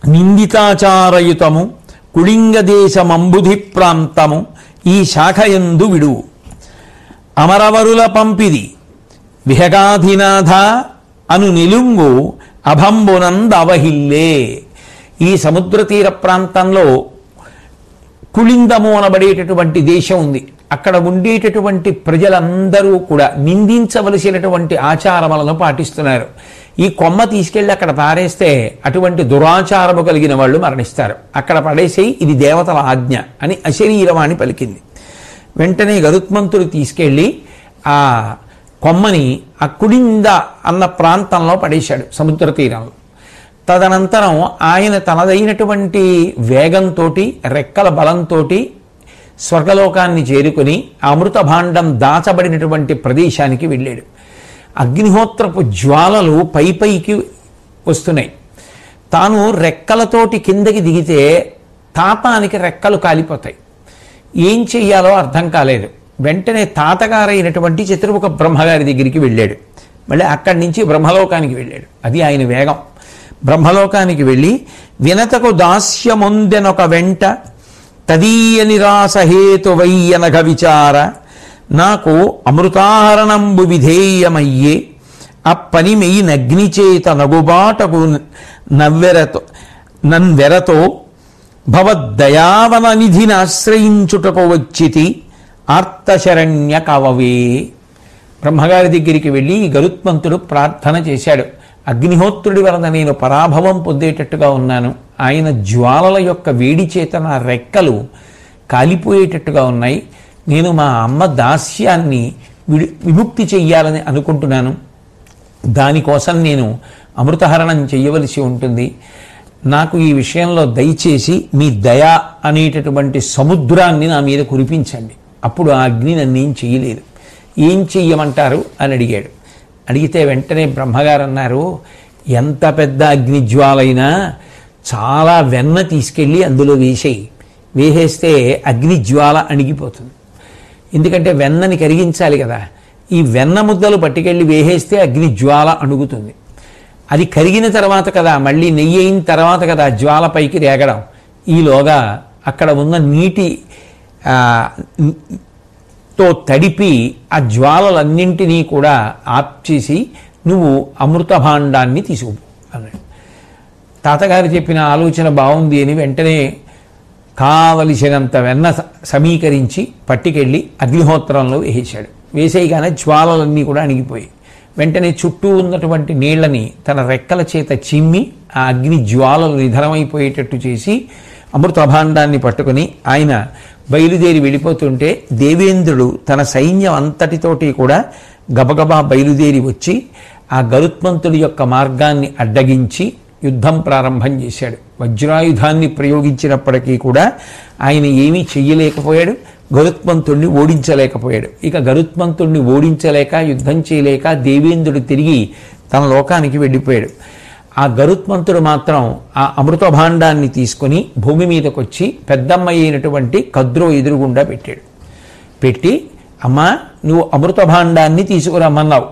నిందితాచారయుతము కుళింగదేశమంబుధి ప్రాంతము ఈ శాఖయందు విడువు. అమరవరుల పంపిది విహగాధినాథ అను నిలుంగు అభంబునందవహిల్లే. ఈ సముద్ర తీర ప్రాంతంలో కుళిందము అనబడేటటువంటి దేశం ఉంది. అక్కడ ఉండేటటువంటి ప్రజలందరూ కూడా నిందించవలసినటువంటి ఆచారములను పాటిస్తున్నారు. ఈ కొమ్మ తీసుకెళ్ళి అక్కడ పారేస్తే అటువంటి దురాచారము కలిగిన వాళ్ళు మరణిస్తారు, అక్కడ పడేసి ఇది దేవతల ఆజ్ఞ అని అశరీరవాణి పలికింది. వెంటనే గరుత్మంతుడు తీసుకెళ్ళి ఆ కొమ్మని ఆ కుళింద అన్న ప్రాంతంలో పడేశాడు సముద్ర తీరంలో. తదనంతరం ఆయన తనదైనటువంటి వేగంతో రెక్కల బలంతో స్వర్గలోకాన్ని చేరుకుని అమృత భాండం దాచబడినటువంటి ప్రదేశానికి వెళ్ళాడు. అగ్నిహోత్రపు జ్వాలలు పైకి వస్తున్నాయి. తాను రెక్కలతోటి కిందకి దిగితే తాపానికి రెక్కలు కాలిపోతాయి. ఏం చెయ్యాలో అర్థం కాలేదు. వెంటనే తాతగారైనటువంటి చతుర్ముఖ బ్రహ్మగారి దగ్గరికి వెళ్ళాడు. మళ్ళీ అక్కడి నుంచి బ్రహ్మలోకానికి వెళ్ళాడు. అది ఆయన వేగం. బ్రహ్మలోకానికి వెళ్ళి వినతకు దాస్యమొందెనొక వెంట తదీయ నిరాసహేతువయ్యనఘ విచార నాకు అమృతాహరణంబు విధేయమయ్యే అప్పనిమెయి నగ్నిచేత నగుబాటకు నన్వెరతో భవద్దయావన నిధినాశ్రయించుటకు వచ్చితి ఆర్తశరణ్య కవవే. బ్రహ్మగారి దగ్గరికి వెళ్ళి గరుత్మంతుడు ప్రార్థన చేశాడు. అగ్నిహోత్రుడి వలన నేను పరాభవం పొందేటట్టుగా ఉన్నాను. ఆయన జ్వాలల యొక్క వేడి చేత నా రెక్కలు కాలిపోయేటట్టుగా ఉన్నాయి. నేను మా అమ్మ దాస్యాన్ని విముక్తి చెయ్యాలని అనుకుంటున్నాను. దానికోసం నేను అమృతహరణం చెయ్యవలసి ఉంటుంది. నాకు ఈ విషయంలో దయచేసి మీ దయ అనేటటువంటి సముద్రాన్ని నా మీద కురిపించండి. అప్పుడు ఆ అగ్ని నన్నేం చెయ్యలేదు. ఏం చెయ్యమంటారు అని అడిగాడు. అడిగితే వెంటనే బ్రహ్మగారు అన్నారు, ఎంత పెద్ద అగ్నిజ్వాలైనా చాలా వెన్న తీసుకెళ్ళి అందులో వేసేస్తే అగ్నిజ్వాల అణిగిపోతుంది. ఎందుకంటే వెన్నని కరిగించాలి కదా. ఈ వెన్న ముద్దలు పట్టుకెళ్ళి వేసేస్తే అగ్నిజ్వాల అణుగుతుంది. అది కరిగిన తర్వాత కదా, మళ్ళీ నెయ్యి అయిన తర్వాత కదా జ్వాల పైకి రేగడం. ఈలోగా అక్కడ ఉన్న నీటి తో తడిపి ఆ జ్వాలలన్నింటినీ కూడా ఆప్చేసి నువ్వు అమృత భాండాన్ని తీసుకుపో అన్నాడు. తాతగారు చెప్పిన ఆలోచన బాగుంది అని వెంటనే కావలసినంత వెన్న సమీకరించి పట్టుకెళ్ళి అగ్నిహోత్రంలో వేసేశాడు. వేసేయగానే జ్వాలలన్నీ కూడా అణిగిపోయాయి. వెంటనే చుట్టూ ఉన్నటువంటి నీళ్లని తన రెక్కల చేత చిమ్మి ఆ అగ్ని జ్వాలలు నిధనమైపోయేటట్టు చేసి అమృత భాండాన్ని పట్టుకుని ఆయన బయలుదేరి వెళ్ళిపోతుంటే దేవేంద్రుడు తన సైన్యం అంతటితోటి కూడా గబగబా బయలుదేరి వచ్చి ఆ గరుత్మంతుడి యొక్క మార్గాన్ని అడ్డగించి యుద్ధం ప్రారంభం చేశాడు. వజ్రాయుధాన్ని ప్రయోగించినప్పటికీ కూడా ఆయన ఏమీ చెయ్యలేకపోయాడు, గరుత్మంతుణ్ణి ఓడించలేకపోయాడు. ఇక గరుత్మంతుణ్ణి ఓడించలేక యుద్ధం చేయలేక దేవేంద్రుడు తిరిగి తన లోకానికి వెళ్ళిపోయాడు. ఆ గరుత్మంతుడు మాత్రం ఆ అమృత భాండాన్ని తీసుకుని భూమి మీదకి వచ్చి పెద్దమ్మ అయినటువంటి కద్రో ఎదురుగుండా పెట్టాడు. పెట్టి, అమ్మా నువ్వు అమృత భాండాన్ని తీసుకురమ్మన్నావు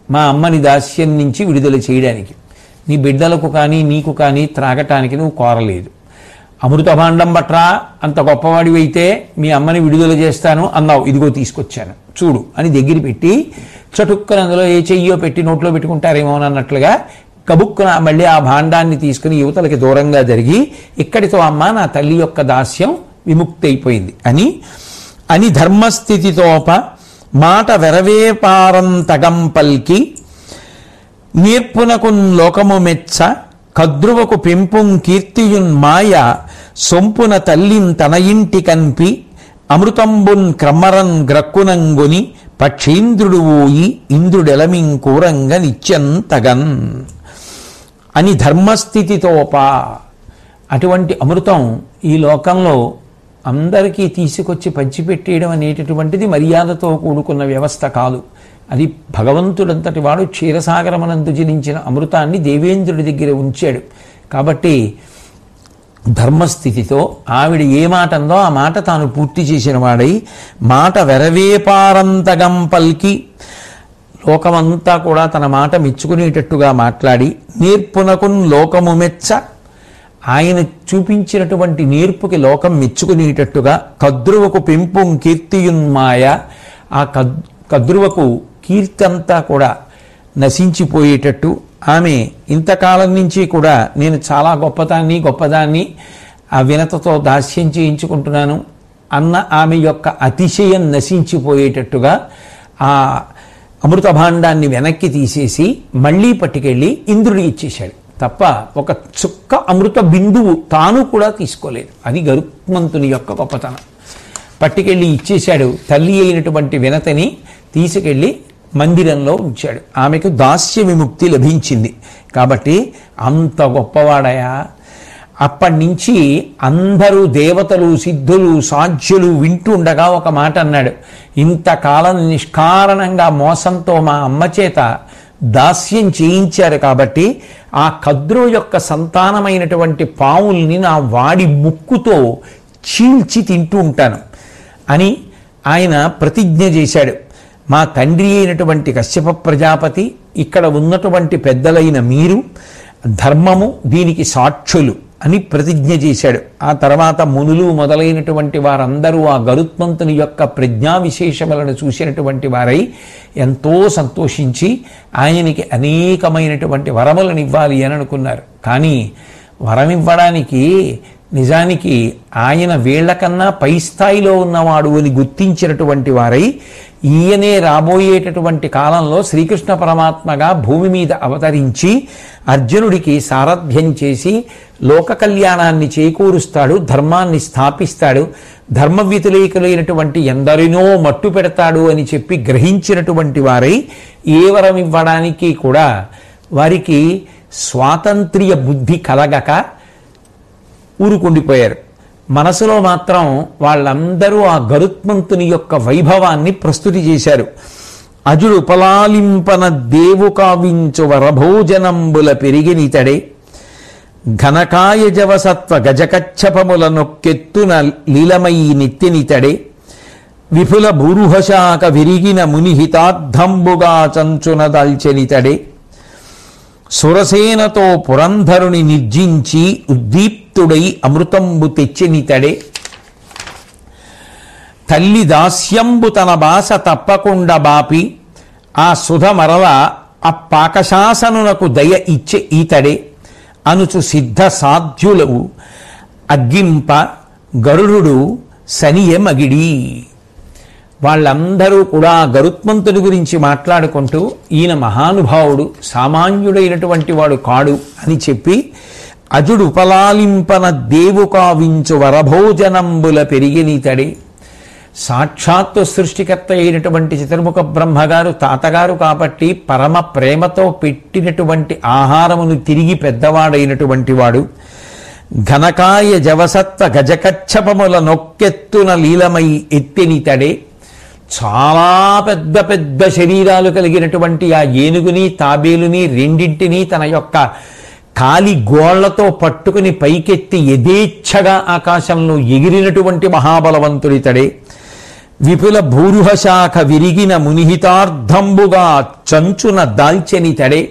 మా అమ్మని దాస్యం నుంచి విడుదల చేయడానికి. నీ బిడ్డలకు కానీ నీకు కానీ త్రాగటానికి నువ్వు కోరలేదు. అమృత భాండం బట్రా, అంత గొప్పవాడివైతే మీ అమ్మని విడుదల చేస్తాను అన్నావు, ఇదిగో తీసుకొచ్చాను చూడు అని దగ్గర పెట్టి చటుక్కన అందులో ఏ చెయ్యో పెట్టి నోట్లో పెట్టుకుంటారేమో అన్నట్లుగా కబుక్కున మళ్ళీ ఆ భాండాన్ని తీసుకుని యువతలకి దూరంగా జరిగి, ఇక్కడితో అమ్మ నా తల్లి యొక్క దాస్యం విముక్తి అయిపోయింది అని ధర్మస్థితితోప మాట వెరవేపారంతగం పల్కి నేర్పునకున్ లోకము మెచ్చ కద్రువకు పెంపుం కీర్తియున్ మాయ సొంపున తల్లిన్ తన ఇంటి కన్పి అమృతంబున్ క్రమ్మరన్ గ్రక్కునంగుని పక్షీంద్రుడు ఊయి ఇంద్రుడెలమిం కూరంగ నిత్యంతగన్ అని ధర్మస్థితితోప. అటువంటి అమృతం ఈ లోకంలో అందరికీ తీసుకొచ్చి పంచిపెట్టేయడం అనేటటువంటిది మర్యాదతో కూడుకున్న వ్యవస్థ కాదు. అది భగవంతుడంతటి వాడు క్షీరసాగరమనందు జనించిన అమృతాన్ని దేవేంద్రుడి దగ్గర ఉంచాడు. కాబట్టి ధర్మస్థితితో ఆవిడ ఏ మాట అందో ఆ మాట తాను పూర్తి చేసిన వాడై మాట వెరవేపారంతగం పల్కి లోకమంతా కూడా తన మాట మెచ్చుకునేటట్టుగా మాట్లాడి నేర్పునకున్ లోకము మెచ్చ ఆయన చూపించినటువంటి నేర్పుకి లోకం మెచ్చుకునేటట్టుగా కద్రువకు పెంపుం కీర్తియున్మాయ, ఆ కద్రువకు కీర్తి అంతా కూడా నశించిపోయేటట్టు, ఆమె ఇంతకాలం నుంచి కూడా నేను చాలా గొప్పదాన్ని ఆ వినతతో దాస్యం చేయించుకుంటున్నాను అన్న ఆమె యొక్క అతిశయం నశించిపోయేటట్టుగా ఆ అమృత భాండాన్ని వెనక్కి తీసేసి మళ్ళీ పట్టుకెళ్ళి ఇంద్రుడికి ఇచ్చేశాడు తప్ప ఒక చుక్క అమృత బిందువు తాను కూడా తీసుకోలేదు. అది గరుత్మంతుని యొక్క గొప్పతనం. పట్టుకెళ్ళి ఇచ్చేశాడు. తల్లి అయినటువంటి వినతని తీసుకెళ్ళి మందిరంలో ఉంచాడు. ఆమెకు దాస్య విముక్తి లభించింది. కాబట్టి అంత గొప్పవాడయా. అప్పటి నుంచి అందరూ దేవతలు, సిద్ధులు, సాధ్యులు వింటూ ఉండగా ఒక మాట అన్నాడు, ఇంతకాలం నిష్కారణంగా మోసంతో మా అమ్మ చేత దాస్యం చేయించారు కాబట్టి ఆ కద్రు యొక్క సంతానమైనటువంటి పావుల్ని నా వాడి ముక్కుతో చీల్చి తింటూ ఉంటాను అని ఆయన ప్రతిజ్ఞ చేశాడు. మా తండ్రి అయినటువంటి కశ్యప ప్రజాపతి, ఇక్కడ ఉన్నటువంటి పెద్దలైన మీరు, ధర్మము దీనికి సాక్షులు అని ప్రతిజ్ఞ చేశాడు. ఆ తర్వాత మునులు మొదలైనటువంటి వారందరూ ఆ గరుత్మంతుని యొక్క ప్రజ్ఞా విశేషములను చూసినటువంటి వారై ఎంతో సంతోషించి ఆయనకి అనేకమైనటువంటి వరములను ఇవ్వాలి అని అనుకున్నారు. కానీ వరం ఇవ్వడానికి నిజానికి ఆయన వీళ్లకన్నా పై స్థాయిలో ఉన్నవాడు అని గుర్తించినటువంటి వారై ఈయనే రాబోయేటటువంటి కాలంలో శ్రీకృష్ణ పరమాత్మగా భూమి మీద అవతరించి అర్జునుడికి సారథ్యం చేసి లోక కళ్యాణాన్ని చేకూరుస్తాడు, ధర్మాన్ని స్థాపిస్తాడు, ధర్మ వ్యతిరేకులైనటువంటి ఎందరినో మట్టు పెడతాడు అని చెప్పి గ్రహించినటువంటి వారై ఏ వరం ఇవ్వడానికి కూడా వారికి స్వాతంత్ర్య బుద్ధి కలగక ఊరుకుండిపోయారు. మనసులో మాత్రం వాళ్ళందరూ ఆ గరుత్మంతుని యొక్క వైభవాన్ని ప్రస్తుతి చేశారు. అజుడు పలాలింపన దేవు కావించు వరభోజనంబుల పెరిగినితడే, ఘనకాయ జవసత్వ గజకచ్చపముల నొక్కెత్తున లీలమయి నెత్తినితడే, విపుల భూరుహశాక విరిగిన మునిహితార్థంబుగా చంచున దాల్చెనితడే, సురసేనతో పురంధరుని నిర్జించి ఉద్దీప్తుడై అమృతంబు తెచ్చినితడే, తల్లి దాస్యంబు తన బాస తప్పకుండా బాపి ఆ సుధ మరల ఆ పాకశాసనునకు దయ ఇచ్చే ఈతడే, అనుచు సిద్ధ సాధ్యులవు అగ్గింప గరుడు సనియ మగిడి. వాళ్ళందరూ కూడా గరుత్మంతుడి గురించి మాట్లాడుకుంటూ ఈయన మహానుభావుడు, సామాన్యుడైనటువంటి వాడు కాడు అని చెప్పి అజుడు ఉపలాలింపన దేవు కావించు వరభోజనంబుల పెరిగినితడే, సాక్షాత్తు సృష్టికర్త అయినటువంటి చతుర్ముఖ బ్రహ్మగారు తాతగారు కాబట్టి పరమ ప్రేమతో పెట్టినటువంటి ఆహారమును తిరిగి పెద్దవాడైనటువంటి వాడు, ఘనకాయ జవసత్వ గజకచ్చపముల నొక్కెత్తున లీలమై ఎత్తినితడే, చాలా పెద్ద పెద్ద శరీరాలు కలిగినటువంటి ఆ ఏనుగుని తాబేలుని రెండింటినీ తన యొక్క కాలి గోళ్లతో పట్టుకుని పైకెత్తి యథేచ్ఛగా ఆకాశంలో ఎగిరినటువంటి మహాబలవంతుడితడే, విపుల భూరుహశాఖ విరిగిన మునిహితార్థంబుగా చంచున దాల్చెనితడే,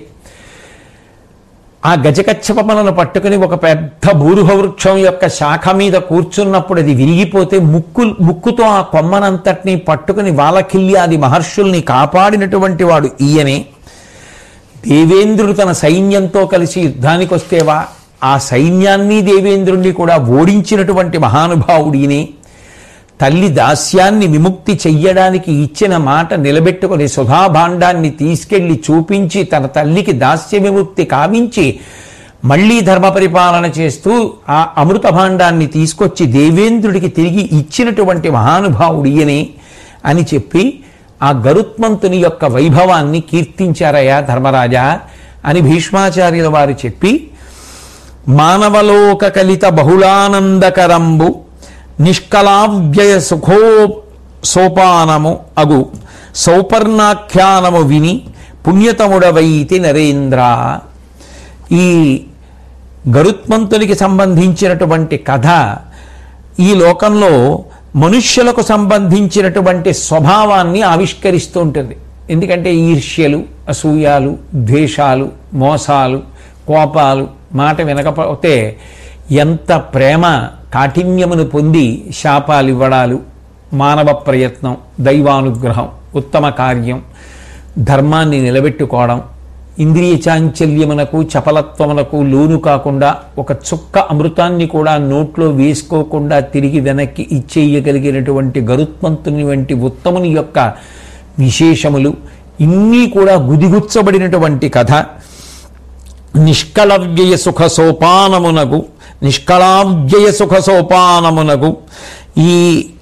ఆ గజకచ్చపములను పట్టుకుని ఒక పెద్ద భూరుహ వృక్షం యొక్క శాఖ మీద కూర్చున్నప్పుడు అది విరిగిపోతే ముక్కుతో ఆ కొమ్మనంతటినీ పట్టుకుని వాలకిల్యాది మహర్షుల్ని కాపాడినటువంటి వాడు ఈయనే. దేవేంద్రుడు తన సైన్యంతో కలిసి యుద్ధానికి వస్తేవా ఆ సైన్యాన్ని దేవేంద్రుణ్ణి కూడా ఓడించినటువంటి మహానుభావుడు ఈయనే. తల్లి దాస్యాన్ని విముక్తి చెయ్యడానికి ఇచ్చిన మాట నిలబెట్టుకుని సుధాభాండాన్ని తీసుకెళ్లి చూపించి తన తల్లికి దాస్య విముక్తి కావించి మళ్లీ ధర్మ పరిపాలన చేస్తూ ఆ అమృత భాండాన్ని తీసుకొచ్చి దేవేంద్రుడికి తిరిగి ఇచ్చినటువంటి మహానుభావుడు ఈయనే అని చెప్పి ఆ గరుత్మంతుని యొక్క వైభవాన్ని కీర్తించారయ్యా ధర్మరాజా అని భీష్మాచార్యుల వారు చెప్పి, మానవలోక కలిత బహుళానందకరంబు నిష్కలావ్యయ సుఖో సోపానము అగు సౌపర్ణాఖ్యానము విని పుణ్యతముడవైతి నరేంద్ర. ఈ గరుత్మంతునికి సంబంధించినటువంటి కథ ఈ లోకంలో మనుష్యులకు సంబంధించినటువంటి స్వభావాన్ని ఆవిష్కరిస్తూ ఉంటుంది. ఎందుకంటే ఈర్ష్యలు, అసూయాలు, ద్వేషాలు, మోసాలు, కోపాలు, మాట వినకపోతే ఎంత ప్రేమ కాఠిన్యమును పొంది శాపాలు ఇవ్వడాలు, మానవ ప్రయత్నం, దైవానుగ్రహం, ఉత్తమ కార్యం, ధర్మాన్ని నిలబెట్టుకోవడం, ఇంద్రియ చాంచల్యమునకు చపలత్వమునకు లోను కాకుండా ఒక చుక్క అమృతాన్ని కూడా నోట్లో వేసుకోకుండా తిరిగి వెనక్కి ఇచ్చేయగలిగినటువంటి గరుత్మంతుని వంటి ఉత్తముని యొక్క విశేషములు ఇన్నీ కూడా గుదిగుచ్చబడినటువంటి కథ. నిష్కళవ్యయ సుఖ సోపానమునకు ఈ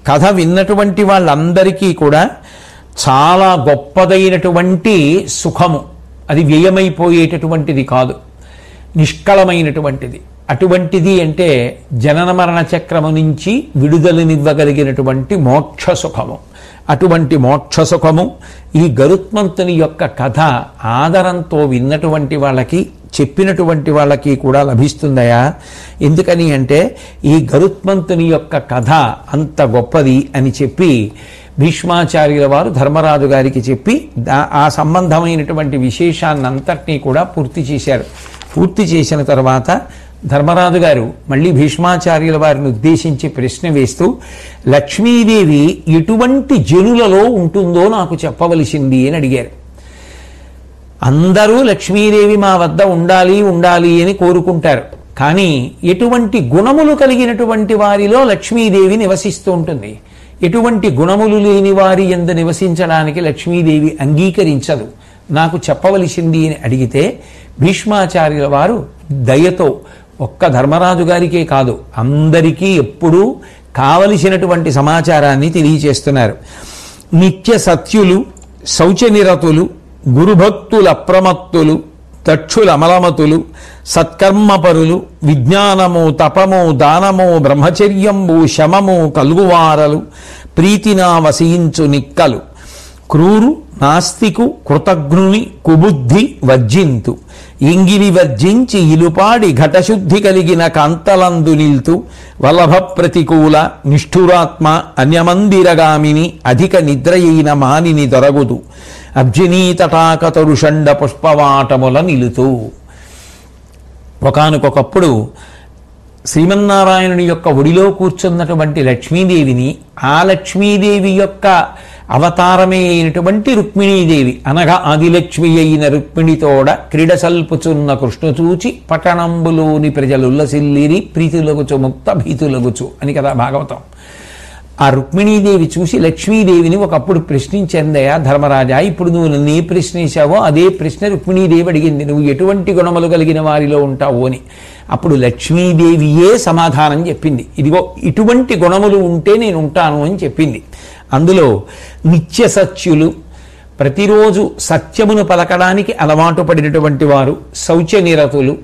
కథ విన్నటువంటి వాళ్ళందరికీ కూడా చాలా గొప్పదైనటువంటి సుఖము, అది వ్యయమైపోయేటటువంటిది కాదు, నిష్కళమైనటువంటిది. అటువంటిది అంటే జనన మరణ చక్రము నుంచి విడుదలనివ్వగలిగినటువంటి మోక్ష సుఖము. అటువంటి మోక్ష సుఖము ఈ గరుత్మంతుని యొక్క కథ ఆదరంతో విన్నటువంటి వాళ్ళకి, చెప్పినటువంటి వాళ్ళకి కూడా లభిస్తుందయా. ఎందుకని అంటే ఈ గరుత్మంతుని యొక్క కథ అంత గొప్పది అని చెప్పి భీష్మాచార్యుల వారు ధర్మరాజు గారికి చెప్పి ఆ సంబంధమైనటువంటి విశేషాన్నంతటినీ కూడా పూర్తి చేశారు. పూర్తి చేసిన తర్వాత ధర్మరాజు గారు మళ్ళీ భీష్మాచార్యుల వారిని ఉద్దేశించి ప్రశ్న వేస్తూ, లక్ష్మీదేవి ఎటువంటి జనులలో ఉంటుందో నాకు చెప్పవలసింది అని అడిగారు. అందరూ లక్ష్మీదేవి మా వద్ద ఉండాలి ఉండాలి అని కోరుకుంటారు, కానీ ఎటువంటి గుణములు కలిగినటువంటి వారిలో లక్ష్మీదేవి నివసిస్తూ ఉంటుంది, ఎటువంటి గుణములు లేని వారి యందు నివసించడానికి లక్ష్మీదేవి అంగీకరించదు, నాకు చెప్పవలసింది అని అడిగితే భీష్మాచార్యుల వారు దయతో ఒక్క ధర్మరాజు గారికే కాదు అందరికీ ఎప్పుడూ కావలసినటువంటి సమాచారాన్ని తెలియచేస్తున్నారు. నిత్య సత్యులు, శౌచనిరతులు, గురుభక్తుల అప్రమత్తులు, దక్షుల అమలమతులు, సత్కర్మపరులు, విజ్ఞానము, తపము, దానము, బ్రహ్మచర్యంబు, శమము కలుగువారలు, ప్రీతినా వసించు నిక్కలు, క్రూరు నాస్తికు కృతజ్ఞుని కుబుద్ధి వర్జింతు, ఇంగిలి వర్జించి ఇలుపాడి ఘటశుద్ధి కలిగిన కాంతలందు నిల్తు, వల్లభ ప్రతికూల నిష్ఠురాత్మ అన్యమందిరగామిని అధిక నిద్రయైన మానిని దొరగుదు, అబ్జినీ తటాకతరుషండ పుష్పవాటముల నిలుతూ. ఒకానొకప్పుడు శ్రీమన్నారాయణుని యొక్క ఒడిలో కూర్చున్నటువంటి లక్ష్మీదేవిని, ఆ లక్ష్మీదేవి యొక్క అవతారమే అయినటువంటి రుక్మిణీదేవి అనగా ఆదిలక్ష్మి అయిన రుక్మిణితోడ క్రీడసల్పుచున్న కృష్ణచూచి పట్టణంబులోని ప్రజలుల్లసిల్లిరి ప్రీతులగుచు ముక్త భీతులగుచు అని కదా భాగవతం. ఆ రుక్మిణీదేవి చూసి లక్ష్మీదేవిని ఒకప్పుడు ప్రశ్నించిందయా ధర్మరాజా, ఇప్పుడు నువ్వు నన్ను ఏ ప్రశ్నించావో అదే ప్రశ్న రుక్మిణీదేవి అడిగింది, నువ్వు ఎటువంటి గుణములు కలిగిన వారిలో ఉంటావు అని. అప్పుడు లక్ష్మీదేవియే సమాధానం చెప్పింది, ఇదిగో ఇటువంటి గుణములు ఉంటే నేను ఉంటాను అని చెప్పింది. అందులో నిత్య సత్యులు, ప్రతిరోజు సత్యమును పలకడానికి అలవాటు పడినటువంటి వారు, శౌచనిరతులు,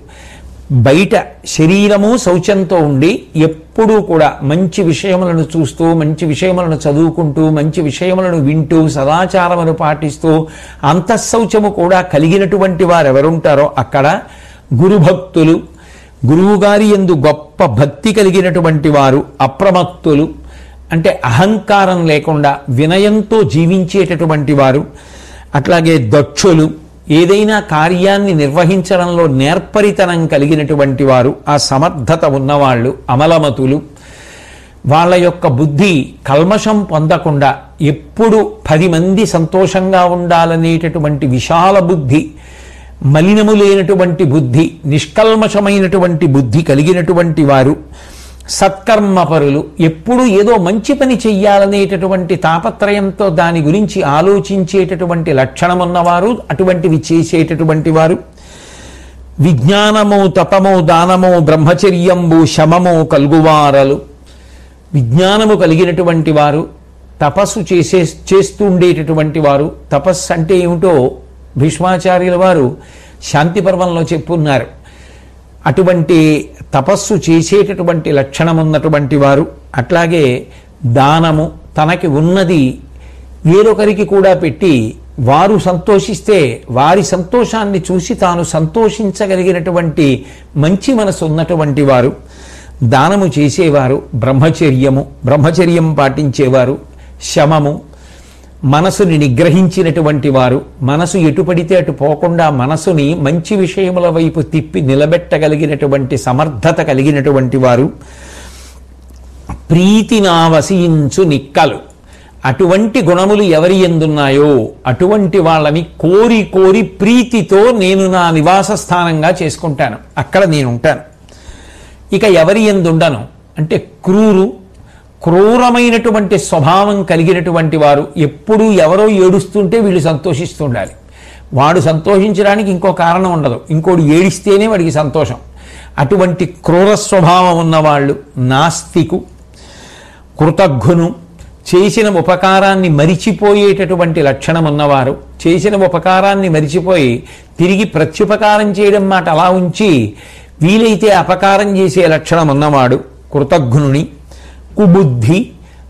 బయట శరీరము శౌచంతో ఉండి ఎప్పుడూ కూడా మంచి విషయములను చూస్తూ, మంచి విషయములను చదువుకుంటూ, మంచి విషయములను వింటూ, సదాచారమును పాటిస్తూ అంతఃశౌచము కూడా కలిగినటువంటి వారు ఎవరుంటారో అక్కడ గురుభక్తులు, గురువుగారి యందు గొప్ప భక్తి కలిగినటువంటి వారు, అప్రమత్తులు అంటే అహంకారం లేకుండా వినయంతో జీవించేటటువంటి వారు, అట్లాగే దక్షులు, ఏదైనా కార్యాన్ని నిర్వహించడంలో నేర్పరితనం కలిగినటువంటి వారు, ఆ సమర్థత ఉన్నవాళ్ళు, అమలమతులు, వాళ్ళ యొక్క బుద్ధి కల్మషం పొందకుండా ఎప్పుడు 10 మంది సంతోషంగా ఉండాలనేటటువంటి విశాల బుద్ధి, మలినము లేనటువంటి బుద్ధి, నిష్కల్మషమైనటువంటి బుద్ధి కలిగినటువంటి వారు, సత్కర్మపరులు, ఎప్పుడు ఏదో మంచి పని చెయ్యాలనేటటువంటి తాపత్రయంతో దాని గురించి ఆలోచించేటటువంటి లక్షణం ఉన్నవారు, అటువంటివి చేసేటటువంటి వారు, విజ్ఞానము, తపము, దానము, బ్రహ్మచర్యంబు, శమము కలుగువారలు, విజ్ఞానము కలిగినటువంటి వారు, తపస్సు చేస్తూ ఉండేటటువంటి వారు. తపస్సు అంటే ఏమిటో భీష్మాచార్యుల వారు శాంతి పర్వంలో చెప్పున్నారు. అటువంటి తపస్సు చేసేటటువంటి లక్షణం ఉన్నటువంటి వారు, అట్లాగే దానము, తనకి ఉన్నది వేరొకరికి కూడా పెట్టి వారు సంతోషిస్తే వారి సంతోషాన్ని చూసి తాను సంతోషించగలిగినటువంటి మంచి మనసు ఉన్నటువంటి వారు, దానము చేసేవారు, బ్రహ్మచర్యం పాటించేవారు, శమము మనసుని నిగ్రహించినటువంటి వారు, మనసు ఎటుపడితే అటు పోకుండా మనసుని మంచి విషయముల వైపు తిప్పి నిలబెట్టగలిగినటువంటి సమర్థత కలిగినటువంటి వారు, ప్రీతి నావసించు నిక్కలు, అటువంటి గుణములు ఎవరి ఎందున్నాయో అటువంటి వాళ్ళని కోరి కోరి ప్రీతితో నేను నా నివాస స్థానంగా చేసుకుంటాను, అక్కడ నేను ఉంటాను. ఇక ఎవరి ఎందుండను అంటే క్రూరమైనటువంటి స్వభావం కలిగినటువంటి వారు, ఎప్పుడూ ఎవరో ఏడుస్తుంటే వీళ్ళు సంతోషిస్తూ ఉండాలి. వాడు సంతోషించడానికి ఇంకో కారణం ఉండదు, ఇంకోటి ఏడిస్తేనే వాడికి సంతోషం. అటువంటి క్రూర స్వభావం ఉన్నవాళ్ళు నాస్తికు, కృతజ్ఞును, చేసిన ఉపకారాన్ని మరిచిపోయేటటువంటి లక్షణం ఉన్నవారు, చేసిన ఉపకారాన్ని మరిచిపోయి తిరిగి ప్రత్యుపకారం చేయడం మాట అలా ఉంచి వీలైతే అపకారం చేసే లక్షణం ఉన్నవాడు కృతజ్ఞుని. కుబుద్ధి,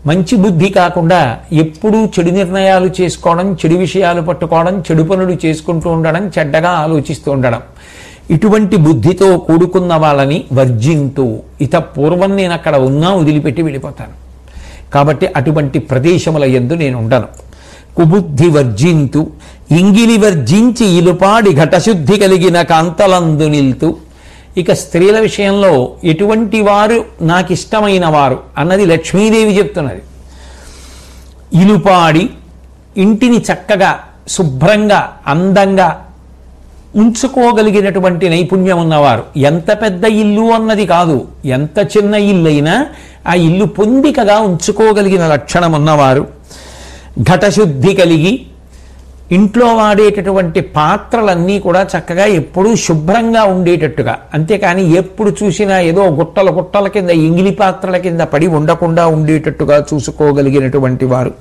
మంచి బుద్ధి కాకుండా ఎప్పుడూ చెడు నిర్ణయాలు చేసుకోవడం, చెడు విషయాలు పట్టుకోవడం, చెడు పనులు చేసుకుంటూ ఉండడం, చెడ్డగా ఆలోచిస్తూ ఉండడం, ఇటువంటి బుద్ధితో కూడుకున్న వాళ్ళని వర్జింతు. పూర్వం నేను అక్కడ ఉన్నా వదిలిపెట్టి వెళ్ళిపోతాను, కాబట్టి అటువంటి ప్రదేశముల యందు నేను ఉండను. కుబుద్ధి వర్జింతు, ఇంగిలి వర్జించి ఇలుపాడి ఘటశుద్ధి కలిగిన కాంతలందు నిల్తు. ఇక స్త్రీల విషయంలో ఎటువంటి వారు నాకు ఇష్టమైన వారు అన్నది లక్ష్మీదేవి చెప్తున్నది. ఇలుపాడి, ఇంటిని చక్కగా శుభ్రంగా అందంగా ఉంచుకోగలిగినటువంటి నైపుణ్యం ఉన్నవారు. ఎంత పెద్ద ఇల్లు అన్నది కాదు, ఎంత చిన్న ఇల్లు అయినా ఆ ఇల్లు పొందికగా ఉంచుకోగలిగిన లక్షణం ఉన్నవారు. ఘటశుద్ధి కలిగి, ఇంట్లో వాడేటటువంటి పాత్రలన్నీ కూడా చక్కగా ఎప్పుడూ శుభ్రంగా ఉండేటట్టుగా, అంతేకాని ఎప్పుడు చూసినా ఏదో గుట్టల గుట్టల కింద ఇంగిలి పాత్రల కింద పడి ఉండకుండా ఉండేటట్టుగా చూసుకోగలిగినటువంటి వారు.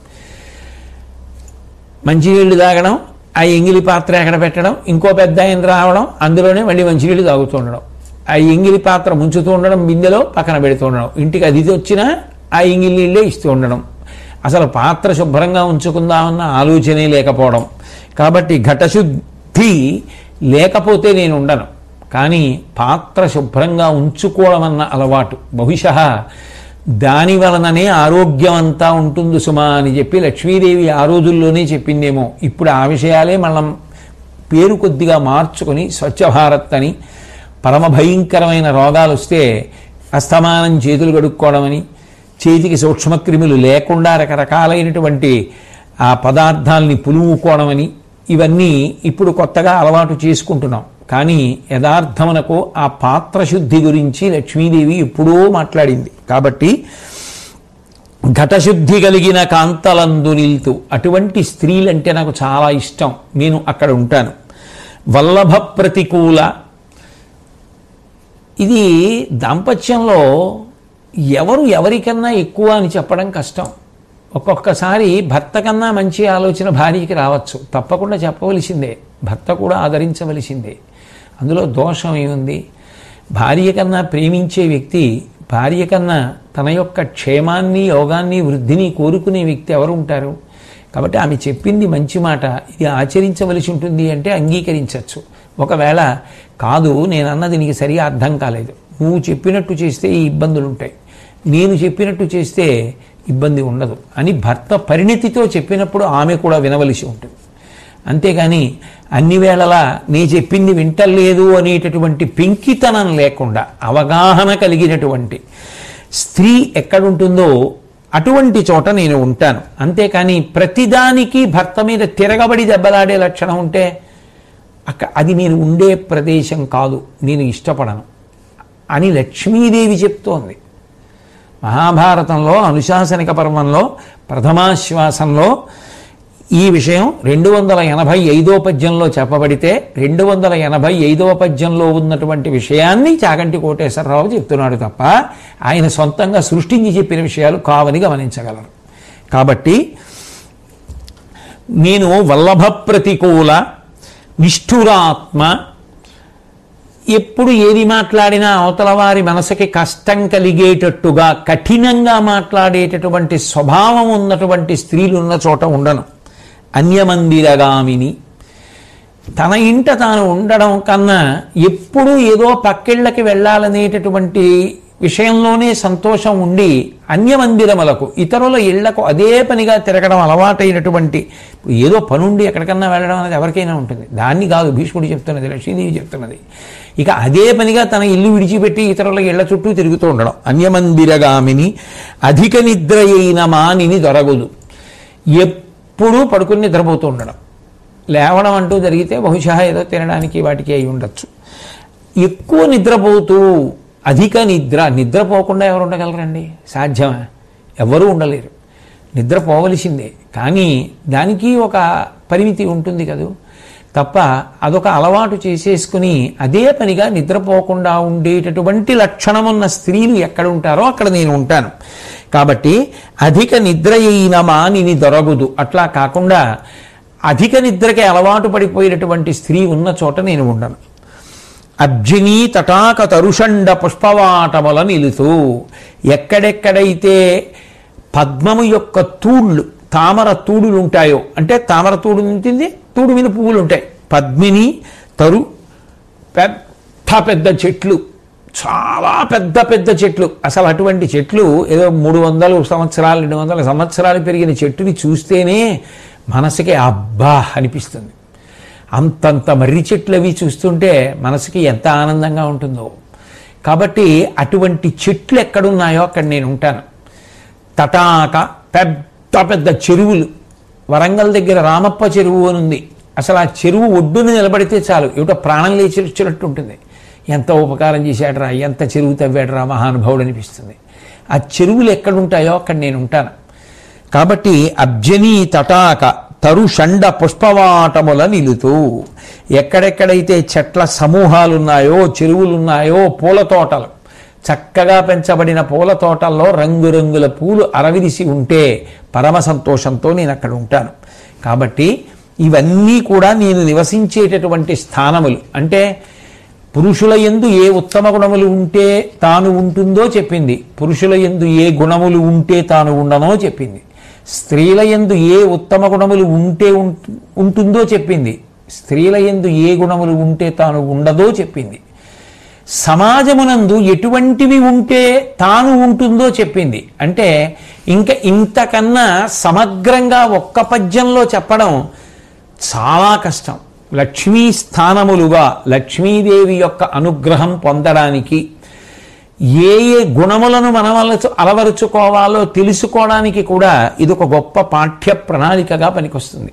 మంచినీళ్లు తాగడం, ఆ ఎంగిలి పాత్ర ఎక్కడ పెట్టడం, ఇంకో పెద్ద ఆయన రావడం, అందులోనే మళ్ళీ మంచినీళ్ళు తాగుతూ ఉండడం, ఆ ఎంగిలి పాత్ర ముంచుతూ ఉండడం, బిందెలో పక్కన పెడుతూ ఉండడం, ఇంటికి అతిథి వచ్చినా ఆ ఎంగిలి నీళ్ళే ఇస్తూ ఉండడం, అసలు పాత్ర శుభ్రంగా ఉంచుకుందామన్న ఆలోచనే లేకపోవడం. కాబట్టి ఘటశుద్ధి లేకపోతే నేను ఉండను, కానీ పాత్ర శుభ్రంగా ఉంచుకోవడం అన్న అలవాటు, బహుశः దాని వలననే ఆరోగ్యం అంతా ఉంటుంది సుమా అని చెప్పి లక్ష్మీదేవి ఆ రోజుల్లోనే చెప్పిందేమో. ఇప్పుడు ఆ విషయాలే మనం పేరు కొద్దిగా మార్చుకొని స్వచ్ఛ భారత్ అని, పరమ భయంకరమైన రోగాలు వస్తే అస్తమానం చేతులు కడుక్కోవడం అని, చేతికి సూక్ష్మక్రిములు లేకుండా రకరకాలైనటువంటి ఆ పదార్థాలని పులుముకోవడం అని, ఇవన్నీ ఇప్పుడు కొత్తగా అలవాటు చేసుకుంటున్నాం. కానీ యథార్థమునకు ఆ పాత్రశుద్ధి గురించి లక్ష్మీదేవి ఎప్పుడో మాట్లాడింది. కాబట్టి ఘటశుద్ధి కలిగిన కాంతలందు నిల్తు, అటువంటి స్త్రీలంటే నాకు చాలా ఇష్టం, నేను అక్కడ ఉంటాను. వల్లభ ప్రతికూల, ఇది దాంపత్యంలో ఎవరికన్నా ఎక్కువ అని చెప్పడం కష్టం. ఒక్కొక్కసారి భర్త కన్నా మంచి ఆలోచన భార్యకి రావచ్చు, తప్పకుండా చెప్పవలసిందే, భర్త కూడా ఆదరించవలసిందే, అందులో దోషం ఏముంది? భార్య కన్నా ప్రేమించే వ్యక్తి, భార్య కన్నా తన యొక్క క్షేమాన్ని, యోగాన్ని, వృద్ధిని కోరుకునే వ్యక్తి ఎవరు ఉంటారు? కాబట్టి ఆమె చెప్పింది మంచి మాట, ఇది ఆచరించవలసి ఉంటుంది అంటే అంగీకరించవచ్చు. ఒకవేళ కాదు, నేను అన్నది నీకు సరిగా అర్థం కాలేదు, నువ్వు చెప్పినట్టు చేస్తే ఈ ఇబ్బందులు ఉంటాయి, నేను చెప్పినట్టు చేస్తే ఇబ్బంది ఉండదు అని భర్త పరిణతితో చెప్పినప్పుడు ఆమె కూడా వినవలసి ఉంటుంది. అంతేగాని అన్ని వేళలా నీ చెప్పింది వింటలేదు అనేటటువంటి పెంకితనం లేకుండా అవగాహన కలిగినటువంటి స్త్రీ ఎక్కడుంటుందో అటువంటి చోట నేను ఉంటాను. అంతేకాని ప్రతిదానికి భర్త మీద తిరగబడి దెబ్బలాడే లక్షణం ఉంటే అది నేను ఉండే ప్రదేశం కాదు, నేను ఇష్టపడను అని లక్ష్మీదేవి చెప్తోంది. మహాభారతంలో అనుశాసనిక పర్వంలో ప్రథమాశ్వాసంలో ఈ విషయం 285వ పద్యంలో చెప్పబడితే 285వ పద్యంలో ఉన్నటువంటి విషయాన్ని చాగంటి కోటేశ్వరరావు చెప్తున్నాడు తప్ప ఆయన సొంతంగా సృష్టించి చెప్పిన విషయాలు కావని గమనించగలరు. కాబట్టి నేను వల్లభ ప్రతికూల నిష్ఠురాత్మ, ఎప్పుడు ఏది మాట్లాడినా అవతల వారి మనసుకి కష్టం కలిగేటట్టుగా కఠినంగా మాట్లాడేటటువంటి స్వభావం ఉన్నటువంటి స్త్రీలు ఉన్న చోట ఉండను. అన్యమందిరగామిని, తన ఇంట తాను ఉండడం కన్నా ఎప్పుడూ ఏదో పక్కిళ్ళకి వెళ్ళాలనేటటువంటి విషయంలోనే సంతోషం ఉండి అన్యమందిరములకు ఇతరుల ఇళ్లకు అదే పనిగా తిరగడం అలవాటైనటువంటి, ఏదో పనుండి ఎక్కడికన్నా వెళ్ళడం అనేది ఎవరికైనా ఉంటుంది, దాన్ని కాదు భీష్ముడు చెప్తున్నది, లక్ష్మీదేవి చెప్తున్నది. ఇక అదే పనిగా తన ఇల్లు విడిచిపెట్టి ఇతరుల ఇళ్ల చుట్టూ తిరుగుతూ ఉండడం. అన్యమందిరగామిని అధిక నిద్ర అయిన మానిని దొరగదు. ఎప్పుడూ పడుకుని నిద్రపోతూ ఉండడం. లేవడం అంటూ జరిగితే బహుశా ఏదో తినడానికి వాటికి అయి ఉండొచ్చు. ఎక్కువ నిద్రపోతూ అధిక నిద్రపోకుండా ఎవరు ఉండగలరండి? సాధ్యమా? ఎవరూ ఉండలేరు. నిద్రపోవలసిందే. కానీ దానికి ఒక పరిమితి ఉంటుంది కదూ. తప్ప అదొక అలవాటు చేసేసుకుని అదే పనిగా నిద్రపోకుండా ఉండేటటువంటి లక్షణమున్న స్త్రీలు ఎక్కడ ఉంటారో అక్కడ నేను ఉంటాను. కాబట్టి అధిక నిద్ర అయిన మానిని దొరకదు. అట్లా కాకుండా అధిక నిద్రకి అలవాటు పడిపోయినటువంటి స్త్రీ ఉన్న చోట నేను ఉండను. అర్జునీ తటాక తరుషండ పుష్పవాటముల నిలుతూ, ఎక్కడెక్కడైతే పద్మము యొక్క తూళ్ళు, తామర తూడులు ఉంటాయో, అంటే తామర తూడు ఉంటుంది, తూడు మీద పువ్వులు ఉంటాయి. పద్మిని తరు, పెద్ద పెద్ద చెట్లు, చాలా పెద్ద పెద్ద చెట్లు. అసలు అటువంటి చెట్లు ఏదో 300 సంవత్సరాలు 200 సంవత్సరాలు పెరిగిన చెట్టుని చూస్తేనే మనసుకి అబ్బా అనిపిస్తుంది. అంతంత మర్రి చెట్లు అవి చూస్తుంటే మనసుకి ఎంత ఆనందంగా ఉంటుందో. కాబట్టి అటువంటి చెట్లు ఎక్కడున్నాయో అక్కడ నేను ఉంటాను. తటాక పెద్ద పెద్ద చెరువులు, వరంగల్ దగ్గర రామప్ప చెరువు అని ఉంది. అసలు ఆ చెరువు ఒడ్డున నిలబడితే చాలు, ఏమిటో ప్రాణం లేచి వచ్చినట్టు ఉంటుంది. ఎంత ఉపకారం చేశాడరా, ఎంత చెరువు తవ్వాడరా మహానుభావుడు అనిపిస్తుంది. ఆ చెరువులు ఎక్కడుంటాయో అక్కడ నేను ఉంటాను. కాబట్టి అబ్జనీ తటాక తరుషండ పుష్పవాటముల నిలుతూ, ఎక్కడెక్కడైతే చెట్ల సమూహాలున్నాయో, చెరువులున్నాయో, పూల తోటలు, చక్కగా పెంచబడిన పూల తోటల్లో రంగురంగుల పూలు అరవిరిసి ఉంటే పరమ సంతోషంతో నేను అక్కడ ఉంటాను. కాబట్టి ఇవన్నీ కూడా నేను నివసించేటటువంటి స్థానములు. అంటే పురుషుల యందు ఏ ఉత్తమ గుణములు ఉంటే తాను ఉంటుందో చెప్పింది, పురుషుల యందు ఏ గుణములు ఉంటే తాను ఉండనో చెప్పింది. స్త్రీల యందు ఏ ఉత్తమ గుణములు ఉంటే ఉంటుందో చెప్పింది, స్త్రీల యందు ఏ గుణములు ఉంటే తాను ఉండదో చెప్పింది. సమాజమునందు ఎటువంటివి ఉంటే తాను ఉంటుందో చెప్పింది. అంటే ఇంకా ఇంతకన్నా సమగ్రంగా ఒక్క పద్యంలో చెప్పడం చాలా కష్టం. లక్ష్మీ స్థానములుగా లక్ష్మీదేవి యొక్క అనుగ్రహం పొందడానికి ఏ ఏ గుణములను మనం అలవరుచుకోవాలో తెలుసుకోవడానికి కూడా ఇది ఒక గొప్ప పాఠ్య ప్రణాళికగా పనికొస్తుంది.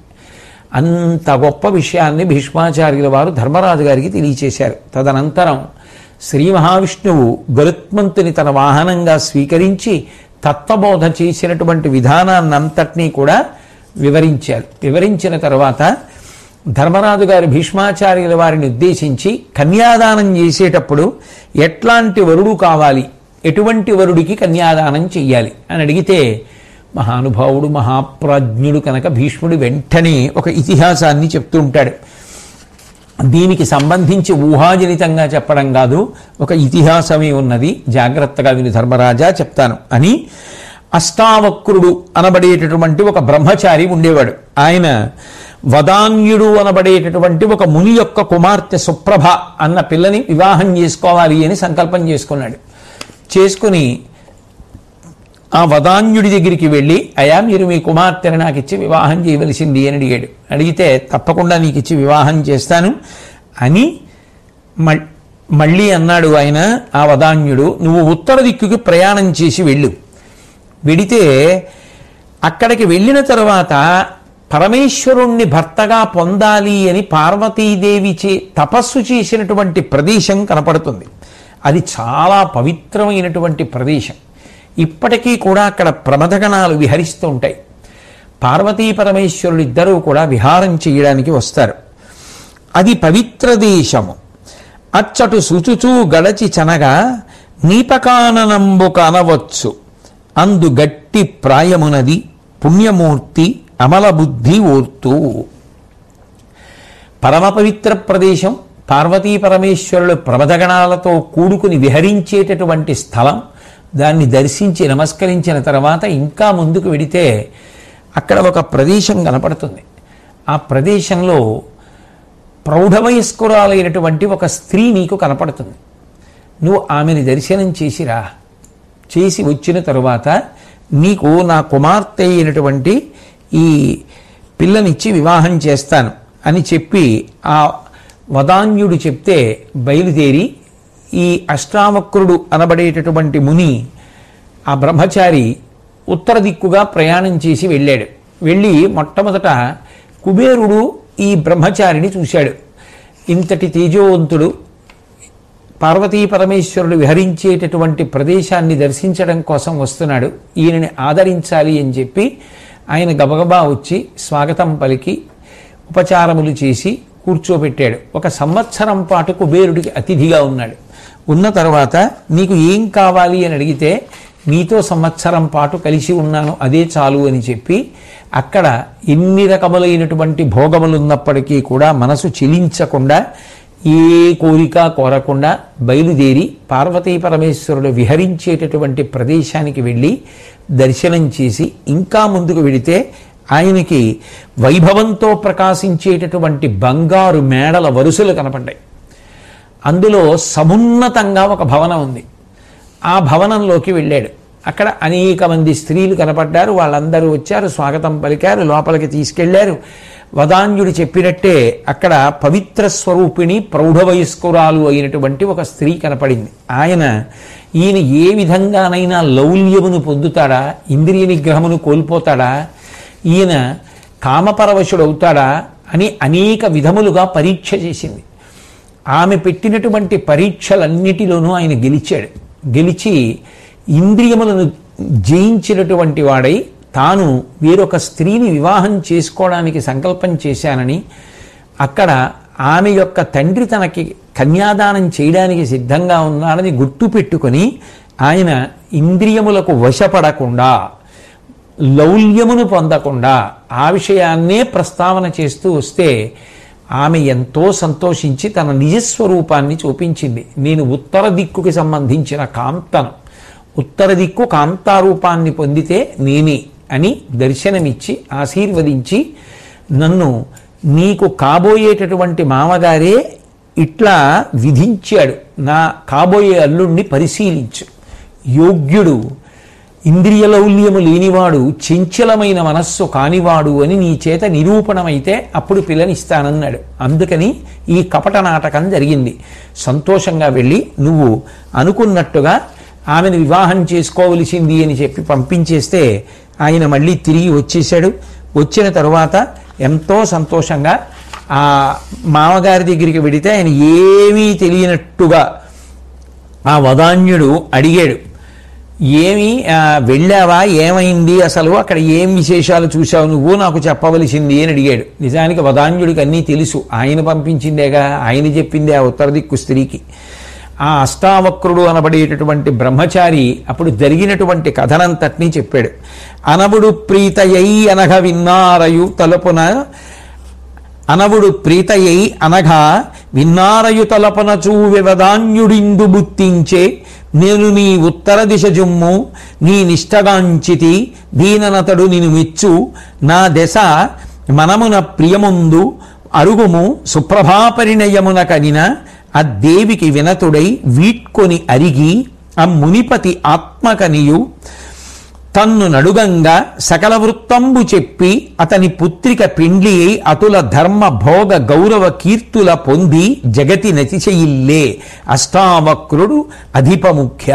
అంత గొప్ప విషయాన్ని భీష్మాచార్యుల వారు ధర్మరాజు గారికి తెలియచేశారు. తదనంతరం శ్రీ మహావిష్ణువు గరుత్మంతుని తన వాహనంగా స్వీకరించి తత్వబోధ చేసినటువంటి విధానాన్నంతటినీ కూడా వివరించారు. వివరించిన తర్వాత ధర్మరాజు గారు భీష్మాచార్యుల వారిని ఉద్దేశించి కన్యాదానం చేసేటప్పుడు ఎట్లాంటి వరుడు కావాలి, ఎటువంటి వరుడికి కన్యాదానం చెయ్యాలి అని అడిగితే మహానుభావుడు మహాప్రాజ్ఞుడు కనుక భీష్ముడు వెంటనే ఒక ఇతిహాసాన్ని చెప్తూ ఉంటాడు. దీనికి సంబంధించి ఊహాజనితంగా చెప్పడం కాదు, ఒక ఇతిహాసమే ఉన్నది, జాగ్రత్తగా విని ధర్మరాజా చెప్తాను అని. అష్టావక్రుడు అనబడేటటువంటి ఒక బ్రహ్మచారి ఉండేవాడు. ఆయన వదాన్యుడు అనబడేటటువంటి ఒక ముని యొక్క కుమార్తె సుప్రభ అన్న పిల్లని వివాహం చేసుకోవాలి అని సంకల్పం చేసుకున్నాడు. చేసుకుని ఆ వదాన్యుడి దగ్గరికి వెళ్ళి, అయ్యా మీరు మీ కుమార్తెని నాకు ఇచ్చి వివాహం చేయవలసింది అని అడిగాడు. అడిగితే తప్పకుండా నీకు ఇచ్చి వివాహం చేస్తాను అని మళ్ళీ అన్నాడు ఆయన. ఆ వదాన్యుడు, నువ్వు ఉత్తర దిక్కుకి ప్రయాణం చేసి వెళ్ళు. వెడితే అక్కడికి వెళ్ళిన తర్వాత పరమేశ్వరుణ్ణి భర్తగా పొందాలి అని పార్వతీదేవి తపస్సు చేసినటువంటి ప్రదేశం కనపడుతుంది. అది చాలా పవిత్రమైనటువంటి ప్రదేశం. ఇప్పటికీ కూడా అక్కడ ప్రమథగణాలు విహరిస్తూ ఉంటాయి. పార్వతీ పరమేశ్వరులు ఇద్దరూ కూడా విహారం చేయడానికి వస్తారు. అది పవిత్ర దేశము. అచ్చటు సుచుచూ గడచి చనగా నీపకాననంబు కనవచ్చు, అందు గట్టి ప్రాయమునది పుణ్యమూర్తి అమల బుద్ధి ఓర్తూ. పరమ పవిత్ర ప్రదేశం, పార్వతీ పరమేశ్వరులు ప్రమథగణాలతో కూడుకుని విహరించేటటువంటి స్థలం. దాన్ని దర్శించి నమస్కరించిన తర్వాత ఇంకా ముందుకు వెడితే అక్కడ ఒక ప్రదేశం కనపడుతుంది. ఆ ప్రదేశంలో ప్రౌఢవయస్కురాలైనటువంటి ఒక స్త్రీ నీకు కనపడుతుంది. నువ్వు ఆమెని దర్శనం చేసిరా, చేసి వచ్చిన తరువాత నీకు నా కుమార్తె అయినటువంటి ఈ పిల్లనిచ్చి వివాహం చేస్తాను అని చెప్పి ఆ వదాన్యుడు చెప్తే బయలుదేరి ఈ అష్టావక్రుడు అనబడేటటువంటి ముని ఆ బ్రహ్మచారి ఉత్తర దిక్కుగా ప్రయాణం చేసి వెళ్ళాడు. వెళ్ళి మొట్టమొదట కుబేరుడు ఈ బ్రహ్మచారిని చూశాడు. ఇంతటి తేజోవంతుడు పార్వతీ పరమేశ్వరుడు విహరించేటటువంటి ప్రదేశాన్ని దర్శించడం కోసం వస్తున్నాడు, ఈయనని ఆదరించాలి అని చెప్పి ఆయన గబగబా వచ్చి స్వాగతం పలికి ఉపచారములు చేసి కూర్చోబెట్టాడు. 1 సంవత్సరం పాటు కుబేరుడికి అతిథిగా ఉన్నాడు. ఉన్న తర్వాత నీకు ఏం కావాలి అని అడిగితే నీతో సంవత్సరం పాటు కలిసి ఉన్నాను అదే చాలు అని చెప్పి అక్కడ ఎన్ని రకములైనటువంటి భోగములు ఉన్నప్పటికీ కూడా మనసు చెలించకుండా ఏ కోరిక కోరకుండా బయలుదేరి పార్వతీ పరమేశ్వరుడు విహరించేటటువంటి ప్రదేశానికి వెళ్ళి దర్శనం చేసి ఇంకా ముందుకు వెడితే ఆయనకి వైభవంతో ప్రకాశించేటటువంటి బంగారు మేడల వరుసలు కనపడ్డాయి. అందులో సమున్నతంగా ఒక భవనం ఉంది. ఆ భవనంలోకి వెళ్ళాడు. అక్కడ అనేక మంది స్త్రీలు కనపడ్డారు. వాళ్ళందరూ వచ్చారు, స్వాగతం పలికారు, లోపలికి తీసుకెళ్లారు. వదాన్యుడు చెప్పినట్టే అక్కడ పవిత్ర స్వరూపిణి ప్రౌఢ వయస్కురాలు అయినటువంటి ఒక స్త్రీ కనపడింది. ఈయన ఏ విధంగానైనా లౌల్యమును పొందుతాడా, ఇంద్రియ నిగ్రహమును కోల్పోతాడా, ఈయన కామపరవశుడవుతాడా అని అనేక విధములుగా పరీక్ష చేసింది. ఆమె పెట్టినటువంటి పరీక్షలన్నిటిలోనూ ఆయన గెలిచాడు. గెలిచి ఇంద్రియములను జయించినటువంటి వాడై తాను వేరొక స్త్రీని వివాహం చేసుకోవడానికి సంకల్పం చేశానని, అక్కడ ఆమె యొక్క తండ్రి తనకి కన్యాదానం చేయడానికి సిద్ధంగా ఉన్నాడని గుర్తు పెట్టుకొని ఆయన ఇంద్రియములకు వశపడకుండా లౌల్యమును పొందకుండా ఆ విషయాన్నే ప్రస్తావన చేస్తూ వస్తే ఆమె ఎంతో సంతోషించి తన నిజస్వరూపాన్ని చూపించింది. నేను ఉత్తర దిక్కుకి సంబంధించిన కాంతను, ఉత్తర దిక్కు కాంతారూపాన్ని పొందితే నేనే అని దర్శనమిచ్చి ఆశీర్వదించి నన్ను నీకు కాబోయేటటువంటి మామగారే ఇట్లా విధించాడు, నా కాబోయే అల్లుణ్ణి పరిశీలించు, యోగ్యుడు, ఇంద్రియలౌల్యము లేనివాడు, చంచలమైన మనస్సు కానివాడు అని నీ చేత నిరూపణమైతే అప్పుడు పిల్లనిస్తానన్నాడు. అందుకని ఈ కపట నాటకం జరిగింది. సంతోషంగా వెళ్ళి నువ్వు అనుకున్నట్టుగా ఆమెను వివాహం చేసుకోవలసింది అని చెప్పి పంపించేస్తే ఆయన మళ్ళీ తిరిగి వచ్చేసాడు. వచ్చిన తరువాత ఎంతో సంతోషంగా ఆ మామగారి దగ్గరికి వెడితే ఆయన ఏమీ తెలియనట్టుగా ఆ వదాన్యుడు అడిగాడు, ఏమి వెళ్ళావా, ఏమైంది, అసలు అక్కడ ఏం విశేషాలు చూశావు నువ్వు, నాకు చెప్పవలసింది అని అడిగాడు. నిజానికి వదాన్యుడికి అన్నీ తెలుసు, ఆయన పంపించిందేగా, ఆయన చెప్పిందే ఆ ఉత్తర దిక్కు స్త్రీకి. ఆ అష్టావక్రుడు అనబడేటటువంటి బ్రహ్మచారి అప్పుడు జరిగినటువంటి కథనంతటినీ చెప్పాడు. అనవుడు ప్రీతయై అనఘ విన్నారయు తలపున, అనవుడు ప్రీతయై అనఘ విన్నారయు తలపున చూవెవదాన్యుడిందు బుత్తించే, నేను నీ ఉత్తర దిశ జుమ్ము నీ నిష్టగాంచితి, దీననతడు నిను మెచ్చు, నా దశ మనమున ప్రియముందు అరుగుము సుప్రభాపరిణయమున కనిన, ఆ దేవికి వినతుడై వీట్కొని అరిగి ఆ మునిపతి ఆత్మకనియు తన్ను నడుగంగా సకల వృత్తంబు చెప్పి అతని పుత్రిక పిండ్లి అయి అతుల ధర్మ భోగ గౌరవ కీర్తుల పొంది జగతి నతిశయిల్లే అష్టావక్రుడు అధిపముఖ్య.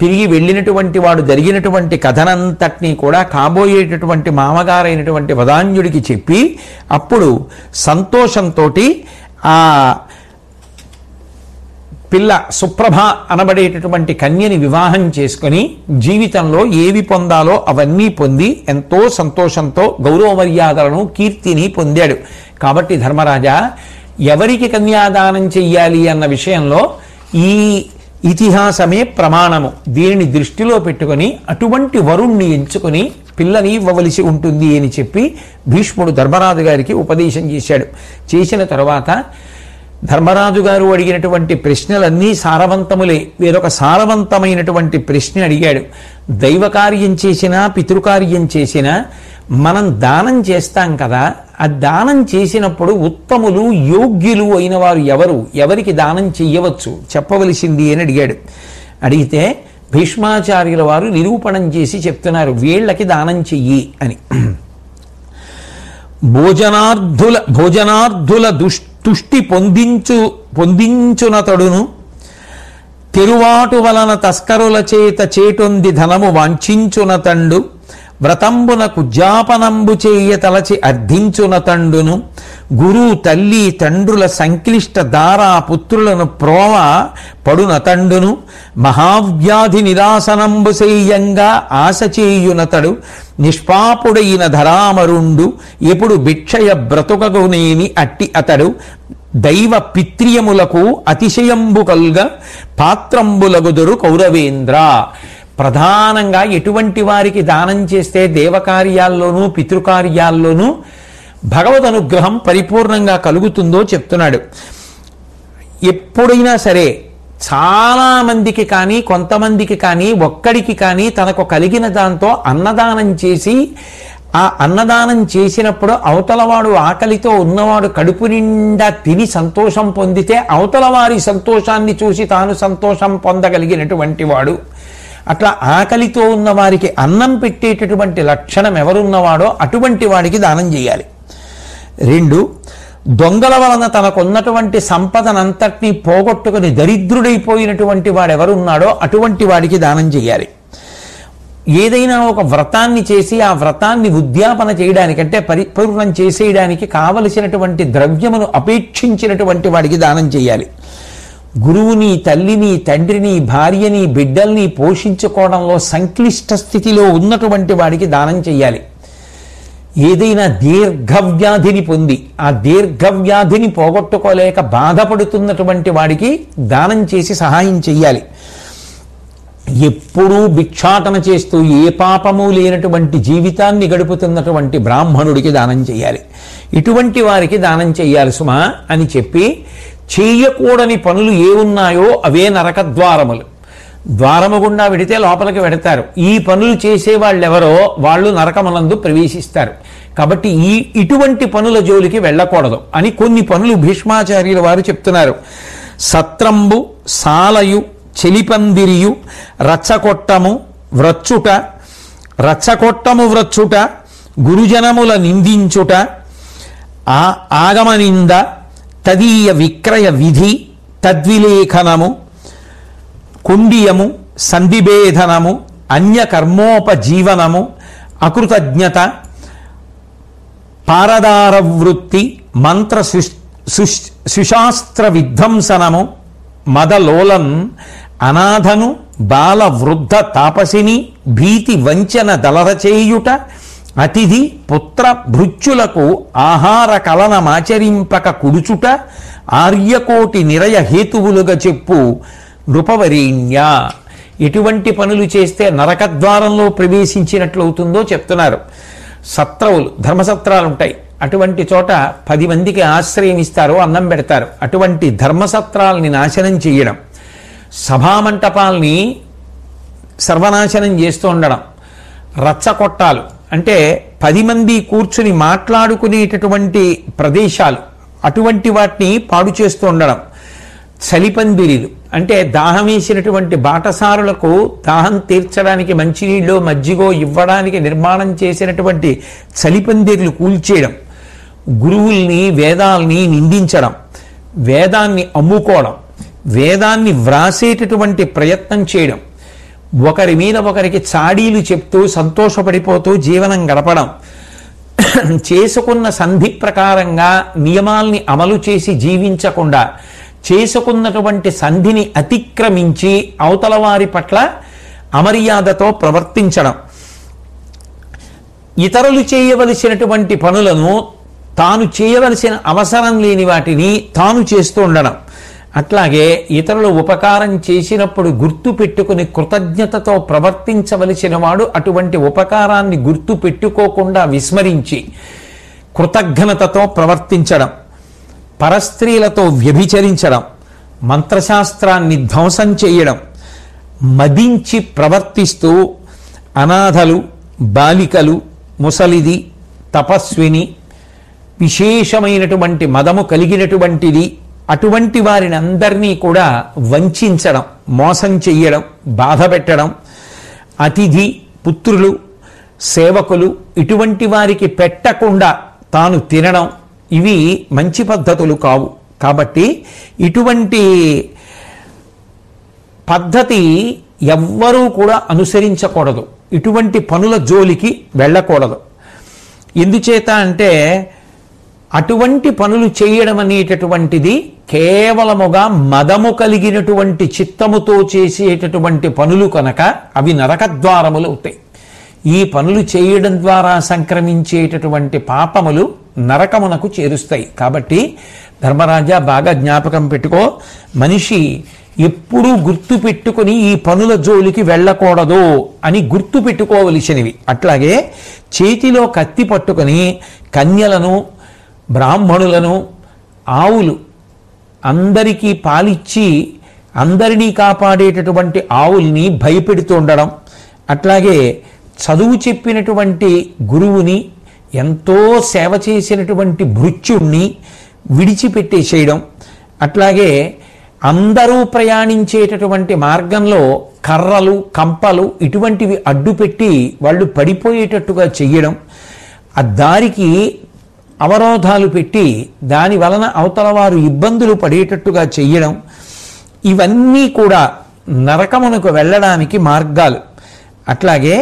తిరిగి వెళ్ళినటువంటి వాడు జరిగినటువంటి కథనంతటినీ కూడా కాబోయేటటువంటి మామగారైనటువంటి వదాన్యుడికి చెప్పి అప్పుడు సంతోషంతో ఆ పిల్ల సుప్రభ అనబడేటటువంటి కన్యని వివాహం చేసుకుని జీవితంలో ఏవి పొందాలో అవన్నీ పొంది ఎంతో సంతోషంతో గౌరవ మర్యాదలను కీర్తిని పొందాడు. కాబట్టి ధర్మరాజా, ఎవరికి కన్యాదానం చెయ్యాలి అన్న విషయంలో ఈ ఇతిహాసమే ప్రమాణము. దీనిని దృష్టిలో పెట్టుకొని అటువంటి వరుణ్ణి ఎంచుకొని పిల్లని ఇవ్వవలసి ఉంటుంది అని చెప్పి భీష్ముడు ధర్మరాజు గారికి ఉపదేశం చేశాడు. చేసిన తరువాత ధర్మరాజు గారు అడిగినటువంటి ప్రశ్నలన్నీ సారవంతములే. వేరొక సారవంతమైనటువంటి ప్రశ్న అడిగాడు. దైవ కార్యం చేసినా పితృకార్యం చేసినా మనం దానం చేస్తాం కదా, ఆ దానం చేసినప్పుడు ఉత్తములు యోగ్యులు అయిన వారు ఎవరికి దానం చెయ్యవచ్చు చెప్పవలసింది అని అడిగాడు. అడిగితే భీష్మాచార్యుల వారు నిరూపణం చేసి చెప్తున్నారు, వీళ్ళకి దానం చెయ్యి అని. భోజనార్థుల తుష్టి పొందించునతడును, తెరువాటు వలన తస్కరుల చేత చేటొంది ధనము వాంఛించునతండు, వ్రతంబునకు జాపనంబు చేయ తలచి అర్థించునతండును, గురు తల్లి తండ్రుల సంక్లిష్ట దారా పుత్రులను ప్రోవ పడునతండును, మహావ్యాధి నిరాసనంబు సేయంగా ఆశ చేయునతడు, నిష్పాపుడైన ధరామరుండు ఎప్పుడు భిక్షయ బ్రతుకగునేని అట్టి అతడు, దైవ పిత్రియములకు అతిశయంబు కల్గా పాత్రంబులగుదురు కౌరవేంద్ర. ప్రధానంగా ఎటువంటి వారికి దానం చేస్తే దేవకార్యాల్లోనూ పితృకార్యాల్లోనూ భగవద్ అనుగ్రహం పరిపూర్ణంగా కలుగుతుందో చెప్తున్నాడు. ఎప్పుడైనా సరే చాలామందికి కానీ కొంతమందికి కానీ ఒక్కడికి కానీ తనకు కలిగిన దాంతో అన్నదానం చేసి ఆ అన్నదానం చేసినప్పుడు అవతలవాడు ఆకలితో ఉన్నవాడు కడుపు నిండా తిని సంతోషం పొందితే అవతల వారి సంతోషాన్ని చూసి తాను సంతోషం పొందగలిగినటువంటి వాడు. అట్లా ఆకలితో ఉన్న వారికి అన్నం పెట్టేటటువంటి లక్షణం ఎవరున్నవాడో అటువంటి వాడికి దానం చేయాలి. 2, దొంగల వలన తనకున్నటువంటి సంపదనంతటినీ పోగొట్టుకుని దరిద్రుడైపోయినటువంటి వాడు ఎవరున్నాడో అటువంటి వాడికి దానం చేయాలి. ఏదైనా ఒక వ్రతాన్ని చేసి ఆ వ్రతాన్ని ఉద్యాపన చేయడానికి అంటే పరిపూర్ణం చేసేయడానికి కావలసినటువంటి ద్రవ్యమును అపేక్షించినటువంటి వాడికి దానం చేయాలి. గురువుని, తల్లిని, తండ్రిని, భార్యని, బిడ్డల్ని పోషించుకోవడంలో సంక్లిష్ట స్థితిలో ఉన్నటువంటి వాడికి దానం చేయాలి. ఏదైనా దీర్ఘవ్యాధిని పొంది ఆ దీర్ఘవ్యాధిని పోగొట్టుకోలేక బాధపడుతున్నటువంటి వాడికి దానం చేసి సహాయం చెయ్యాలి. ఎప్పుడూ భిక్షాటన చేస్తూ ఏ పాపము లేనటువంటి జీవితాన్ని గడుపుతున్నటువంటి బ్రాహ్మణుడికి దానం చేయాలి. ఇటువంటి వారికి దానం చెయ్యాలి సుమా అని చెప్పి, చేయకూడని పనులు ఏ ఉన్నాయో అవే నరక ద్వారములు. ద్వారము గుండా వెడితే లోపలికి వెడతారు. ఈ పనులు చేసేవాళ్ళెవరో వాళ్ళు నరకమునందు ప్రవేశిస్తారు. కాబట్టి ఇటువంటి పనుల జోలికి వెళ్ళకూడదు అని కొన్ని పనులు భీష్మాచార్యుల వారు చెప్తున్నారు. సత్రంబు, సాలయు, చెలిపందిరియు, రచ్చకొట్టము వ్రచ్చుట, గురుజనముల నిందించుట, ఆగమనింద, తదీయ విక్రయ విధి, తద్విలేఖనము, కుండియము, సంధిభేదనము, అన్యకర్మోపజీవనము, అకృతజ్ఞత, పారదారవృత్తి, మంత్ర సుశాస్త్ర విధ్వంసనము, మదలోలన్, అనాథను, బాల వృద్ధ తాపసిని, భీతి వంచన దళరచేయుట, అతిథి పుత్ర భృత్యులకు ఆహార కలనమాచరింపక కుడుచుట, ఆర్యకోటి నిరయ హేతువులుగా చెప్పు నృపవరీణ్య. ఎటువంటి పనులు చేస్తే నరకద్వారంలో ప్రవేశించినట్లవుతుందో చెప్తున్నారు. సత్రవులు, ధర్మసత్రాలు ఉంటాయి. అటువంటి చోట 10 మందికి ఆశ్రయం ఇస్తారు, అన్నం పెడతారు. అటువంటి ధర్మసత్రాలని నాశనం చేయడం, సభామంటపాల్ని సర్వనాశనం చేస్తూ ఉండడం, రచ్చకొట్టాలు అంటే 10 మంది కూర్చుని మాట్లాడుకునేటటువంటి ప్రదేశాలు, అటువంటి వాటిని పాడు చేస్తూ ఉండడం, చలిపందిరీలు అంటే దాహం వేసినటువంటి బాటసారులకు దాహం తీర్చడానికి మంచినీళ్ళు మజ్జిగో ఇవ్వడానికి నిర్మాణం చేసినటువంటి చలిపందిర్లు కూల్చేయడం, గురువుల్ని వేదాల్ని నిందించడం, వేదాన్ని అమ్ముకోవడం, వేదాన్ని వ్రాసేటటువంటి ప్రయత్నం చేయడం, ఒకరి మీద ఒకరికి చాడీలు చెప్తూ సంతోషపడిపోతూ జీవనం గడపడం, చేసుకున్న సంధి ప్రకారంగా నియమాల్ని అమలు చేసి జీవించకుండా చేసుకున్నటువంటి సంధిని అతిక్రమించి అవతల వారి పట్ల అమర్యాదతో ప్రవర్తించడం, ఇతరులు చేయవలసినటువంటి పనులను తాను చేయవలసిన అవసరం లేని వాటిని తాను చేస్తూ ఉండడం, అట్లాగే ఇతరులు ఉపకారం చేసినప్పుడు గుర్తు పెట్టుకుని కృతజ్ఞతతో ప్రవర్తించవలసిన వాడు అటువంటి ఉపకారాన్ని గుర్తు పెట్టుకోకుండా విస్మరించి కృతజ్ఞతతో ప్రవర్తించడం, పరస్త్రీలతో వ్యభిచరించడం, మంత్రశాస్త్రాన్ని ధ్వంసం చేయడం, మదించి ప్రవర్తిస్తూ అనాథలు, బాలికలు, ముసలిది, తపస్విని, విశేషమైనటువంటి మదము కలిగినటువంటిది. అటువంటి వారిని అందరినీ కూడా వంచడం, మోసం చెయ్యడం, బాధ పెట్టడం, అతిథి పుత్రులు సేవకులు ఇటువంటి వారికి పెట్టకుండా తాను తినడం, ఇవి మంచి పద్ధతులు కావు. కాబట్టి ఇటువంటి పద్ధతి ఎవ్వరూ కూడా అనుసరించకూడదు. ఇటువంటి పనుల జోలికి వెళ్ళకూడదు. ఎందుచేత అంటే అటువంటి పనులు చేయడం అనేటటువంటిది కేవలముగా మదము కలిగినటువంటి చిత్తముతో చేసేటటువంటి పనులు కనుక అవి నరకద్వారములు అవుతాయి. ఈ పనులు చేయడం ద్వారా సంక్రమించేటటువంటి పాపములు నరకమునకు చేరుస్తాయి. కాబట్టి ధర్మరాజా బాగా జ్ఞాపకం పెట్టుకో, మనిషి ఎప్పుడూ గుర్తు పెట్టుకుని ఈ పనుల జోలికి వెళ్ళకూడదు అని గుర్తు పెట్టుకోవలసినవి. అట్లాగే చేతిలో కత్తి పట్టుకుని కన్యలను, బ్రాహ్మణులను, ఆవులు అందరికీ పాలిచ్చి అందరినీ కాపాడేటటువంటి ఆవుల్ని భయపెడుతూ ఉండడం, అట్లాగే చదువు చెప్పినటువంటి గురువుని, ఎంతో సేవ చేసినటువంటి భృత్యుణ్ణి విడిచిపెట్టేసేయడం, అట్లాగే అందరూ ప్రయాణించేటటువంటి మార్గంలో కర్రలు, కంపలు ఇటువంటివి అడ్డుపెట్టి వాళ్ళు పడిపోయేటట్టుగా చెయ్యడం, ఆ దారికి అవరోధాలు పెట్టి దాని వలన అవతల వారు ఇబ్బందులు పడేటట్టుగా చెయ్యడం, ఇవన్నీ కూడా నరకమునకు వెళ్ళడానికి మార్గాలు. అట్లాగే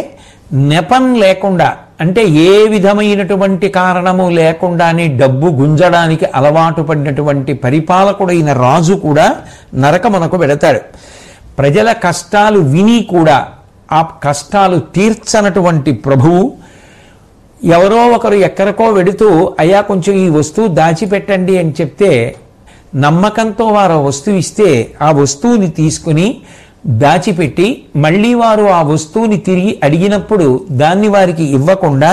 నెపం లేకుండా, అంటే ఏ విధమైనటువంటి కారణము లేకుండానే డబ్బు గుంజడానికి అలవాటు పడినటువంటి పరిపాలకుడైన రాజు కూడా నరకమునకు వెళతాడు. ప్రజల కష్టాలు విని కూడా ఆ కష్టాలు తీర్చనటువంటి ప్రభువు ఎవరో ఒకరు ఎక్కడికో వెడుతూ అయ్యా కొంచెం ఈ వస్తువు దాచిపెట్టండి అని చెప్తే నమ్మకంతో వారు వస్తువు ఇస్తే ఆ వస్తువుని తీసుకుని దాచిపెట్టి మళ్ళీ వారు ఆ వస్తువుని తిరిగి అడిగినప్పుడు దాన్ని వారికి ఇవ్వకుండా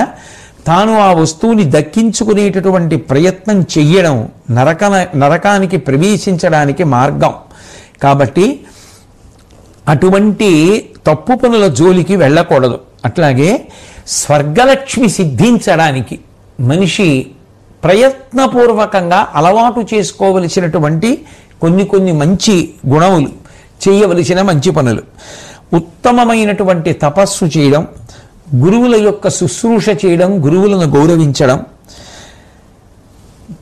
తాను ఆ వస్తువుని దక్కించుకునేటటువంటి ప్రయత్నం చెయ్యడం నరకానికి ప్రవేశించడానికి మార్గం. కాబట్టి అటువంటి తప్పు పనుల జోలికి వెళ్ళకూడదు. అట్లాగే స్వర్గలక్ష్మి సిద్ధించడానికి మనిషి ప్రయత్నపూర్వకంగా అలవాటు చేసుకోవలసినటువంటి కొన్ని మంచి గుణములు, చేయవలసిన మంచి పనులు: ఉత్తమమైనటువంటి తపస్సు చేయడం, గురువుల యొక్క శుశ్రూష చేయడం, గురువులను గౌరవించడం,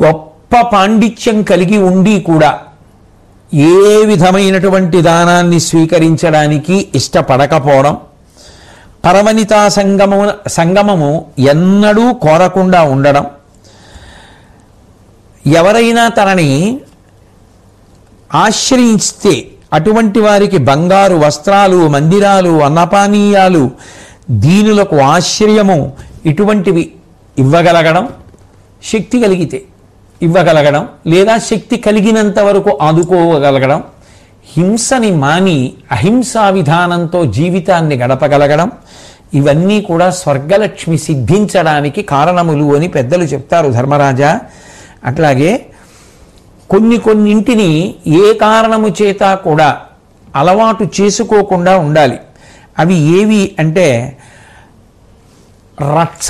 గొప్ప పాండిత్యం కలిగి ఉండి కూడా ఏ విధమైనటువంటి దానాన్ని స్వీకరించడానికి ఇష్టపడకపోవడం, పరవనితా సంగమము ఎన్నడూ కోరకుండా ఉండడం, ఎవరైనా తనని ఆశ్రయిస్తే అటువంటి వారికి బంగారు వస్త్రాలు, మందిరాలు, అన్నపానీయాలు, దీనులకు ఆశ్రయము ఇటువంటివి ఇవ్వగలగడం, శక్తి కలిగితే ఇవ్వగలగడం, లేదా శక్తి కలిగినంత వరకు ఆదుకోగలగడం, హింసని మాని అహింసా విధానంతో జీవితాన్ని గడపగలగడం, ఇవన్నీ కూడా స్వర్గలక్ష్మి సిద్ధించడానికి కారణములు అని పెద్దలు చెప్తారు ధర్మరాజా. అట్లాగే కొన్నింటిని ఏ కారణము చేత కూడా అలవాటు చేసుకోకుండా ఉండాలి. అవి ఏవి అంటే రచ్చ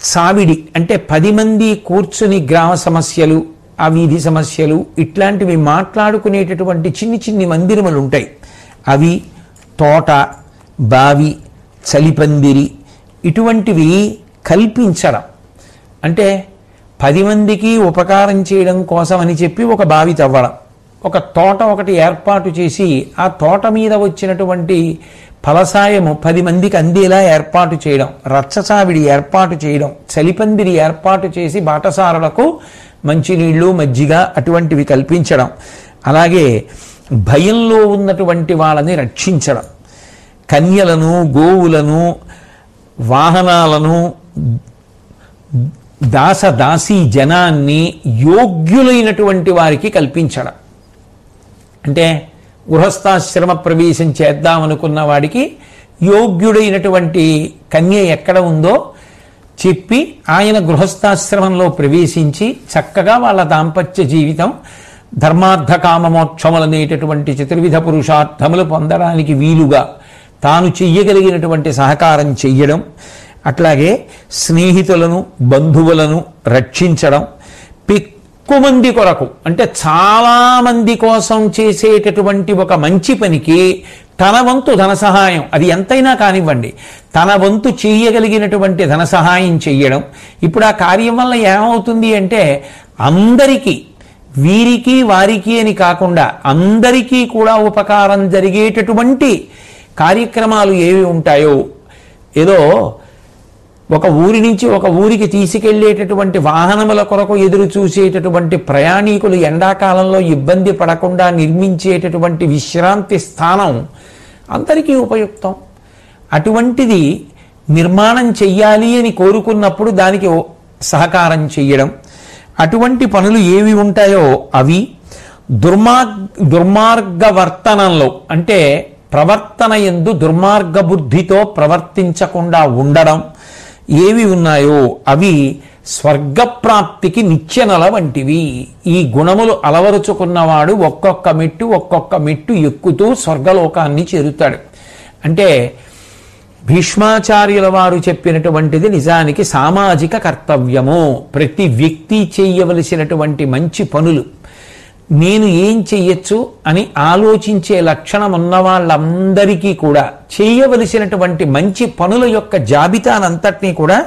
చావిడి, అంటే 10 మంది కూర్చుని గ్రామ సమస్యలు, ఆ వీధి సమస్యలు ఇట్లాంటివి మాట్లాడుకునేటటువంటి చిన్ని మందిరములు ఉంటాయి. అవి తోట, బావి, చలిపందిరి ఇటువంటివి కల్పించడం. అంటే 10 మందికి ఉపకారం చేయడం కోసం అని చెప్పి ఒక బావి తవ్వడం, ఒక తోట ఒకటి ఏర్పాటు చేసి ఆ తోట మీద వచ్చినటువంటి ఫలసాయము 10 మందికి అందేలా ఏర్పాటు చేయడం, రచ్చచావిడి ఏర్పాటు చేయడం, చలిపందిరి ఏర్పాటు చేసి బాటసారులకు మంచినీళ్ళు, మజ్జిగ అటువంటివి కల్పించడం, అలాగే భయంలో ఉన్నటువంటి వాళ్ళని రక్షించడం, కన్యలను, గోవులను, వాహనాలను, దాసదాసీ జనాన్ని యోగ్యులైనటువంటి వారికి కల్పించడం. అంటే గృహస్థాశ్రమ ప్రవేశం చేద్దామనుకున్న వాడికి యోగ్యుడైనటువంటి కన్య ఎక్కడ ఉందో చెప్పి ఆయన గృహస్థాశ్రమంలో ప్రవేశించి చక్కగా వాళ్ళ దాంపత్య జీవితం ధర్మార్థ కామమోక్షములనేటటువంటి చతుర్విధ పురుషార్థములు పొందడానికి వీలుగా తాను చెయ్యగలిగినటువంటి సహకారం చెయ్యడం, అట్లాగే స్నేహితులను, బంధువులను రక్షించడం, ఎక్కువ మంది కొరకు అంటే చాలా మంది కోసం చేసేటటువంటి ఒక మంచి పనికి తన వంతు ధన సహాయం, అది ఎంతైనా కానివ్వండి, తన వంతు చేయగలిగినటువంటి ధన సహాయం చెయ్యడం. ఇప్పుడు ఆ కార్యం వల్ల ఏమవుతుంది అంటే అందరికీ, వీరికి వారికి అని కాకుండా అందరికీ కూడా ఉపకారం జరిగేటటువంటి కార్యక్రమాలు ఏవి ఉంటాయో, ఏదో ఒక ఊరి నుంచి ఒక ఊరికి తీసుకెళ్లేటటువంటి వాహనముల కొరకు ఎదురు చూసేటటువంటి ప్రయాణికులు ఎండాకాలంలో ఇబ్బంది పడకుండా నిర్మించేటటువంటి విశ్రాంతి స్థానం అందరికీ ఉపయుక్తం. అటువంటిది నిర్మాణం చెయ్యాలి అని కోరుకున్నప్పుడు దానికి సహకారం చెయ్యడం. అటువంటి పనులు ఏవి ఉంటాయో అవి. దుర్మార్గవర్తనంలో అంటే ప్రవర్తన యందు దుర్మార్గ బుద్ధితో ప్రవర్తించకుండా ఉండడం ఏవి ఉన్నాయో అవి స్వర్గప్రాప్తికి నిచ్చెనల వంటివి. ఈ గుణములు అలవరుచుకున్నవాడు ఒక్కొక్క మెట్టు ఎక్కుతూ స్వర్గలోకాన్ని చేరుతాడు. అంటే భీష్మాచార్యుల వారు చెప్పినటువంటిది నిజానికి సామాజిక కర్తవ్యము. ప్రతి వ్యక్తి చేయవలసినటువంటి మంచి పనులు. నేను ఏం చెయ్యొచ్చు అని ఆలోచించే లక్షణం ఉన్న వాళ్ళందరికీ కూడా చేయవలసినటువంటి మంచి పనుల యొక్క జాబితానంతటినీ కూడా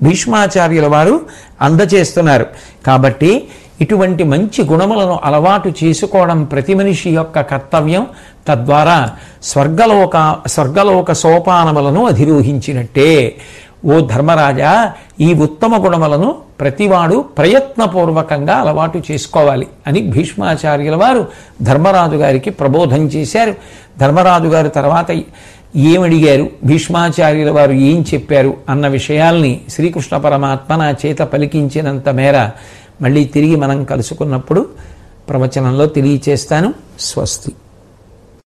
భీష్మాచార్యుల వారు అందజేస్తున్నారు. కాబట్టి ఇటువంటి మంచి గుణములను అలవాటు చేసుకోవడం ప్రతి మనిషి యొక్క కర్తవ్యం. తద్వారా స్వర్గలోక సోపానములను అధిరోహించినట్టే. ఓ ధర్మరాజా, ఈ ఉత్తమ గుణములను ప్రతివాడు ప్రయత్నపూర్వకంగా అలవాటు చేసుకోవాలి అని భీష్మాచార్యుల వారు ధర్మరాజు గారికి ప్రబోధం చేశారు. ధర్మరాజు గారు తర్వాత ఏమడిగారు, భీష్మాచార్యుల వారు ఏం చెప్పారు అన్న విషయాల్ని శ్రీకృష్ణ పరమాత్మ నా చేత పలికించినంత మేర మళ్ళీ తిరిగి మనం కలుసుకున్నప్పుడు ప్రవచనంలో తెలియచేస్తాను. స్వస్తి.